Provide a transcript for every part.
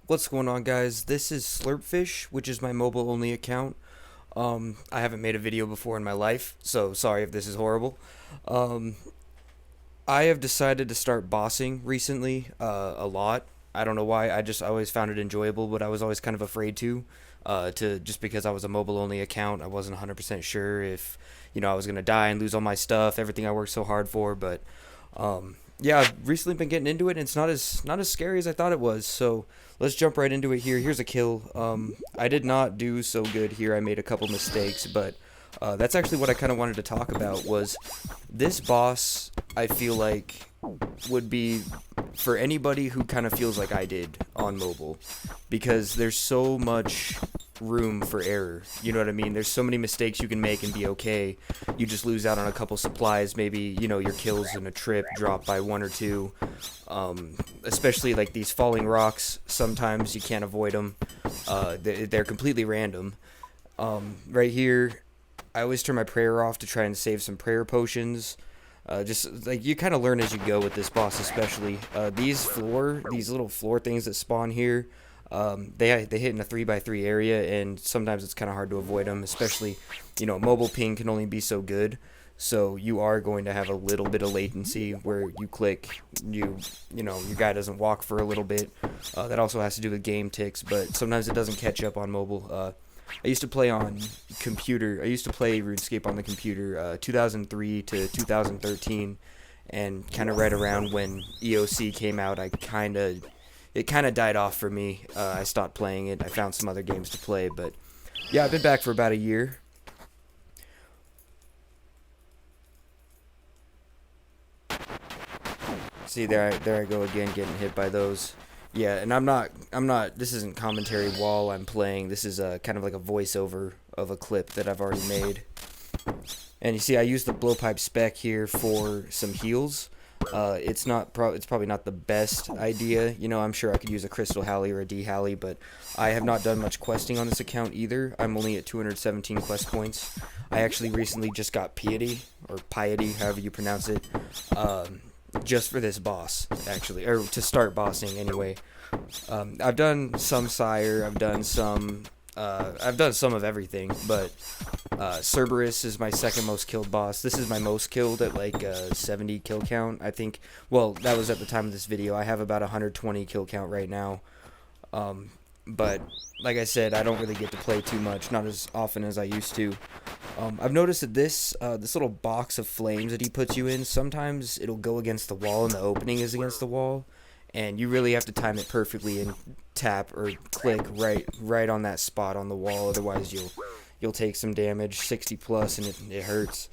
What's going on, guys? This is Slurpfish, which is my mobile only account. I haven't made a video before in my life, so sorry if this is horrible. Um, I have decided to start bossing recently, a lot. I don't know why. I always found it enjoyable, but I was always kind of afraid to just because I was a mobile only account. I wasn't 100% sure if, I was gonna die and lose all my stuff, everything I worked so hard for. But yeah, I've recently been getting into it, and it's not as scary as I thought it was. So let's jump right into it here. Here's a kill. I did not do so good here. I made a couple mistakes, but that's actually what I kind of wanted to talk about. Was this boss? I feel like would be for anybody who kind of feels like I did on mobile, because there's so much room for error. You know what I mean? There's so many mistakes you can make and be okay. You just lose out on a couple supplies. Maybe, your kills in a trip drop by one or two. Especially like these falling rocks. Sometimes you can't avoid them. They're completely random. Right here, I always turn my prayer off to try and save some prayer potions. Just like you kind of learn as you go with this boss, especially these little floor things that spawn here. They hit in a 3x3 area, and sometimes it's kind of hard to avoid them. Especially, mobile ping can only be so good, so you are going to have a little bit of latency where you click, your guy doesn't walk for a little bit. That also has to do with game ticks, but sometimes it doesn't catch up on mobile. I used to play on computer. I used to play RuneScape on the computer, 2003 to 2013, and kind of right around when EOC came out, it kind of died off for me. I stopped playing it. I found some other games to play, but yeah, I've been back for about a year. See, there I go again, getting hit by those. Yeah, and I'm not. This isn't commentary while I'm playing. This is kind of like a voiceover of a clip that I've already made. And you see, I used the blowpipe spec here for some heals. It's probably not the best idea. I'm sure I could use a crystal halley or a D halley, but I have not done much questing on this account either. I'm only at 217 quest points. I actually recently just got piety, or piety, however you pronounce it, just for this boss, actually, or to start bossing anyway. I've done some sire, I've done some of everything, but Cerberus is my second most killed boss. This is my most killed at like 70 kill count, I think. Well, that was at the time of this video. I have about 120 kill count right now. But like I said, I don't really get to play too much, not as often as I used to. I've noticed that this little box of flames that he puts you in, sometimes it'll go against the wall and the opening is against the wall, and you really have to time it perfectly and tap or click right on that spot on the wall. Otherwise, you'll take some damage, 60 plus, and it hurts.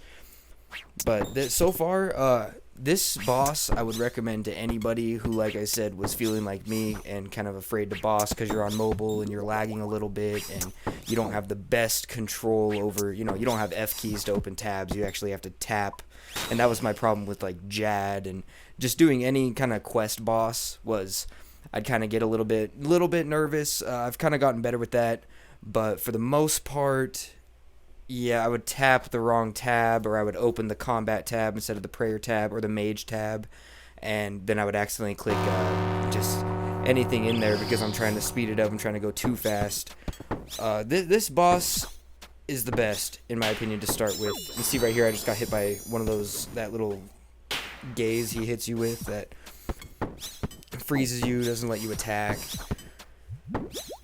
But so far, this boss I would recommend to anybody who, like I said, was feeling like me and kind of afraid to boss because you're on mobile and you're lagging a little bit and you don't have the best control over, you don't have F keys to open tabs. You actually have to tap. And that was my problem with like Jad and just doing any kind of quest boss. Was I'd kind of get a little bit nervous. I've kind of gotten better with that, but for the most part, yeah, I would tap the wrong tab, or I would open the combat tab instead of the prayer tab or the mage tab, and then I would accidentally click just anything in there because I'm trying to speed it up. I'm trying to go too fast. This boss is the best, in my opinion, to start with. You see right here, I just got hit by one of that little gaze he hits you with that freezes you, doesn't let you attack.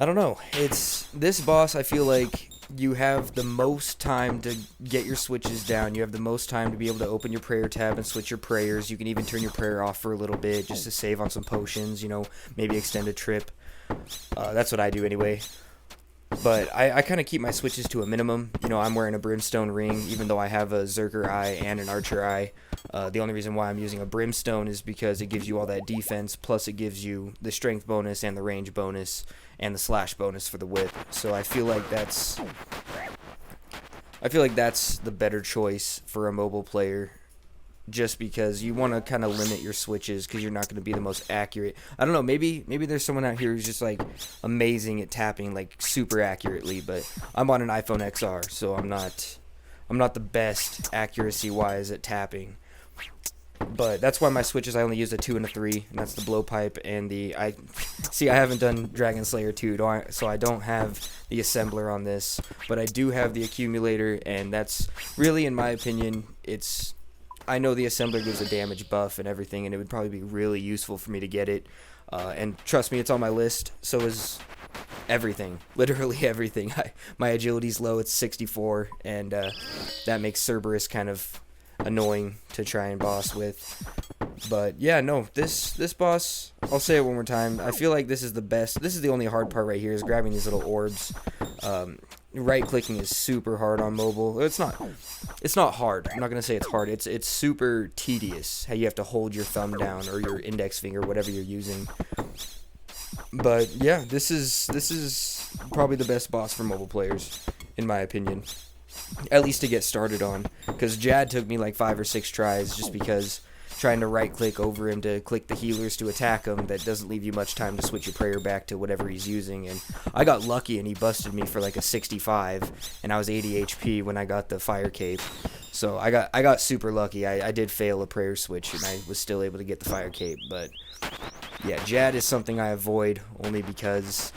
I don't know. It's this boss, I feel like you have the most time to get your switches down. You have the most time to be able to open your prayer tab and switch your prayers. You can even turn your prayer off for a little bit just to save on some potions, maybe extend a trip. That's what I do anyway. But I kind of keep my switches to a minimum. I'm wearing a brimstone ring, even though I have a Zerker eye and an archer eye. The only reason why I'm using a brimstone is because it gives you all that defense, plus it gives you the strength bonus and the range bonus and the slash bonus for the whip. So I feel like that's the better choice for a mobile player, just because you want to kind of limit your switches because you're not going to be the most accurate. I don't know, maybe there's someone out here who's just like amazing at tapping like super accurately, but I'm on an iPhone XR, so I'm not the best accuracy wise at tapping. But that's why my switches, I only use a 2 and a 3, and that's the blowpipe and I haven't done Dragon Slayer 2, so I don't have the assembler on this, but I do have the accumulator, and that's really, in my opinion, I know the assembler gives a damage buff and everything, and it would probably be really useful for me to get it, and trust me, it's on my list. So is everything, literally everything. My agility's low, it's 64, and that makes Cerberus kind of annoying to try and boss with. But yeah, no, this boss, I'll say it one more time, I feel like this is the best. This is the only hard part right here, is grabbing these little orbs. Right clicking is super hard on mobile. It's not hard. I'm not gonna say it's hard. It's super tedious how you have to hold your thumb down or your index finger, whatever you're using. But yeah, this is probably the best boss for mobile players, in my opinion. At least to get started on, because Jad took me like 5 or 6 tries, just because trying to right click over him to click the healers to attack him, that doesn't leave you much time to switch your prayer back to whatever he's using. And I got lucky and he busted me for like a 65, and I was 80 HP when I got the fire cape. So I got super lucky. I did fail a prayer switch and I was still able to get the fire cape. But yeah, Jad is something I avoid only because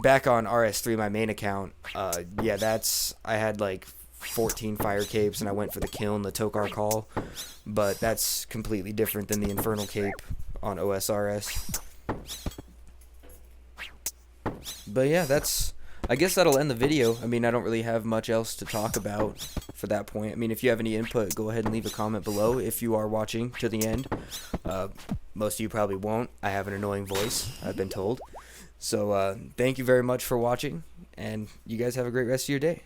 back on RS3, my main account, I had like 14 fire capes, and I went for the kiln, the Tokar Call, but that's completely different than the Infernal Cape on OSRS. But yeah, I guess that'll end the video. I mean, I don't really have much else to talk about for that point. I mean, if you have any input, go ahead and leave a comment below if you are watching to the end. Most of you probably won't. I have an annoying voice, I've been told. So thank you very much for watching, and you guys have a great rest of your day.